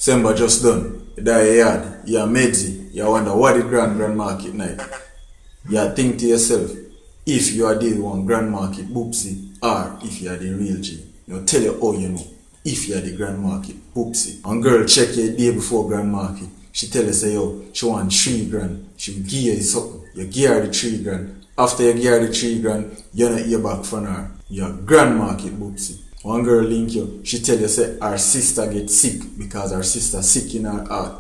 December just done. You die your yard. You're Medzi. You wonder what the grand market night. You think to yourself, if you are the one grand market boopsy, or if you are the real G. You know, tell you how you know. If you are the grand market boopsy. One girl check you a day before grand market. She tell you say yo, she want 3 grand. She will give you something. You give her the 3 grand. After you give her the 3 grand, you not hear back from her. You're grand market boopsy. One girl link you, she tell you say her sister get sick because her sister sick in her heart.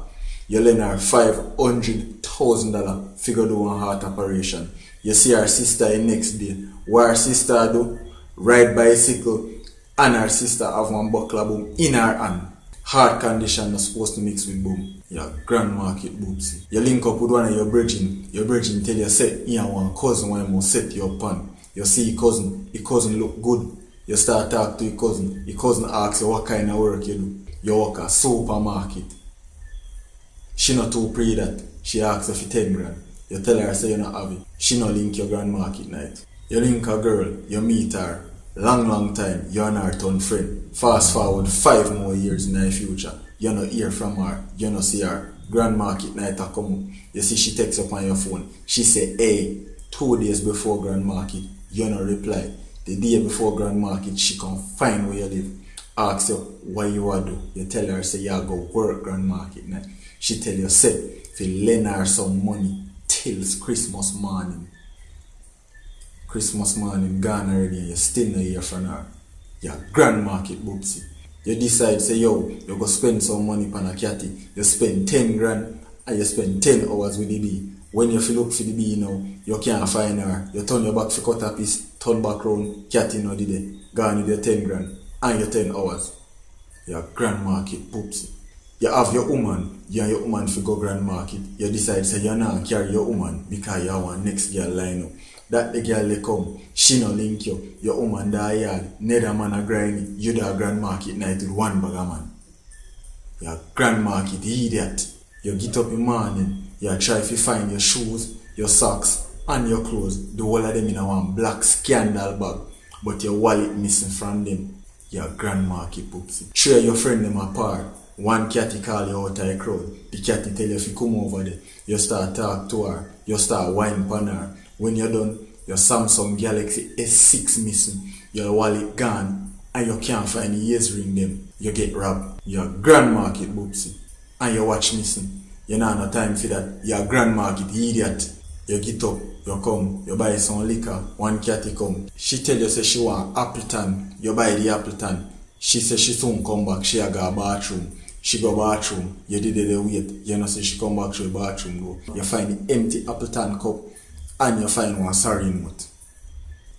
You lend her $500,000 figure do one heart operation. You see her sister the next day. What her sister do? Ride bicycle and her sister have one buckler boom in her hand. Heart condition is supposed to mix with boom. Yeah, grand market boopsy. You link up with one of your brethren tell you say you have one cousin when you must set you up on. You see your cousin look good. You start talk to your cousin asks you what kind of work you do. You work at supermarket. She not too pre that. She asks you for 10 grand. You tell her say you not have it. She not link your grand market night. You link a girl, you meet her. Long time, you and her turn friend. Fast forward 5 more years in the future. You not hear from her. You not see her. Grand market night a come. You see she texts up on your phone. She say, hey, 2 days before grand market, you not reply. The day before grand market, she come find where you live. Ask you what you want to do. You tell her say you go work grand market night. She tell you say if you lend her some money till Christmas morning. Christmas morning gone already and you still not hear from her. Yeah, grand market boopsy. You decide say yo, you go spend some money on a catty. You spend 10 grand and you spend 10 hours with the bee. When you feel look for the bee now, you can't find her. You turn your back for cut a piece, turn back round, catty no did it. Gone with your 10 grand and your 10 hours. Yeah, grand market boopsy. You have your woman, you and your woman for go grand market. You decide say you not carry your woman because you want next girl line up. That the girl they come, she no link you. Your woman die yard, neither man a grind. You da grand market night with one bag of man. You grand market idiot. You get up in the morning, you try to find your shoes, your socks, and your clothes. The whole of them in a one black scandal bag, but your wallet missing from them. You grand market poopsy. Share your friend them apart. One catty call you out of the crowd. The catty tell you if you come over there. You start talk to her. You start whine upon her. When you're done, your Samsung Galaxy S6 missing. Your wallet gone. And you can't find the ears ring them. You get robbed. Your grand market boopsy. And your watch missing. You not no time for that. Your grand market idiot. You get up. You come. You buy some liquor. One catty come. She tell you say she want Appleton. You buy the Appleton. She say she soon come back. She a go bathroom. She go bathroom, you did the wait, you know say she come back to the bathroom go. You find the empty Appleton cup and you find one sorry note.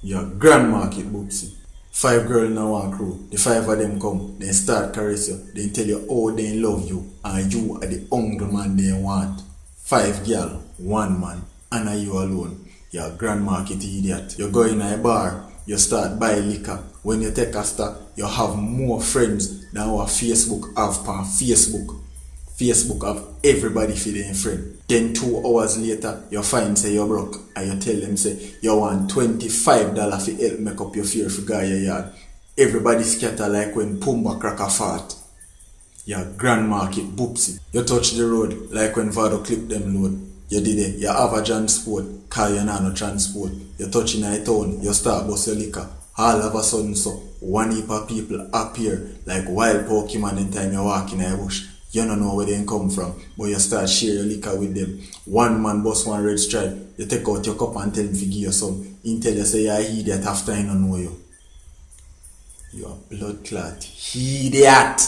Your grand market boopsy. 5 girls in one crew, the 5 of them come, they start caress you, they tell you how they love you and you are the only man they want. 5 girls, 1 man, and are you alone. Your grand market idiot. You go in a bar, you start buy liquor. When you take a stock, you have more friends than what Facebook have on Facebook. Facebook have everybody for their friend. Then 2 hours later, you find say you're broke and you tell them say you want $25 for help make up your fear for guy your yard. Everybody scatter like when Pumba crack a fart. Your grand market boopsy. You touch the road like when Vado clip them load. You did it, you have a transport, car you no transport. You touch in a town, you start bust your liquor. All of a sudden so, one heap of people appear like wild Pokemon in time you walk in a bush. You don't know where they come from, but you start share your liquor with them. One man bust one red stripe, you take out your cup and tell him to give you some. He tell you say you're idiot after he don't know you. You are blood clot. Idiot!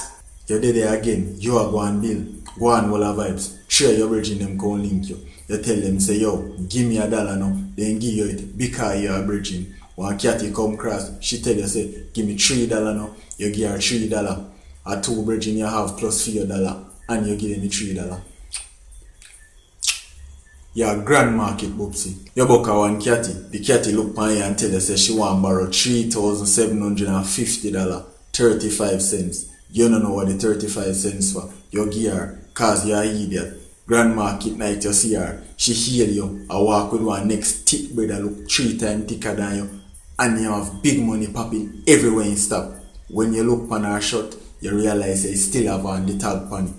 You did it again, you are go and deal. Go on Walla Vibes. Share your virgin them can link you. You tell them say yo, give me $1 now, then give you it because you are virgin. One catty come cross, she tell you say, give me $3 now, you give her $3. A 2 virgin you have plus $4 and you give me $3. Your grand market boopsy. You book a one catty, the catty look on you and tell you say she want borrow $3,750, 35 cents. You don't know what the 35 cents for. You give her, cause you're an idiot. Grand market night you see her, she heal you, I walk with one next thick brother look 3 times thicker than you. And you have big money popping everywhere in stop. When you look on her shot, you realize you still have on the tag pan.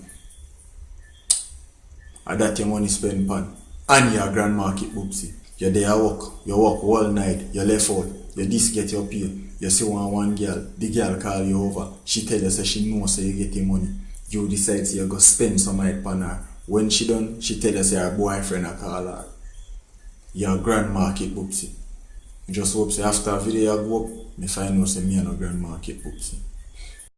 or that your money spend pan, and your grandma keep boopsy. You're there you work all night, you left out, you this get your pay, you see one girl, the girl call you over, she tell you say she knows say you getting money. You decide you go spend some night pan her. When she done, she tell you say her boyfriend a call her. Your grandma keep boopsy. Just hope say after a video I go up, me find out say me and her grandma keep boopsy.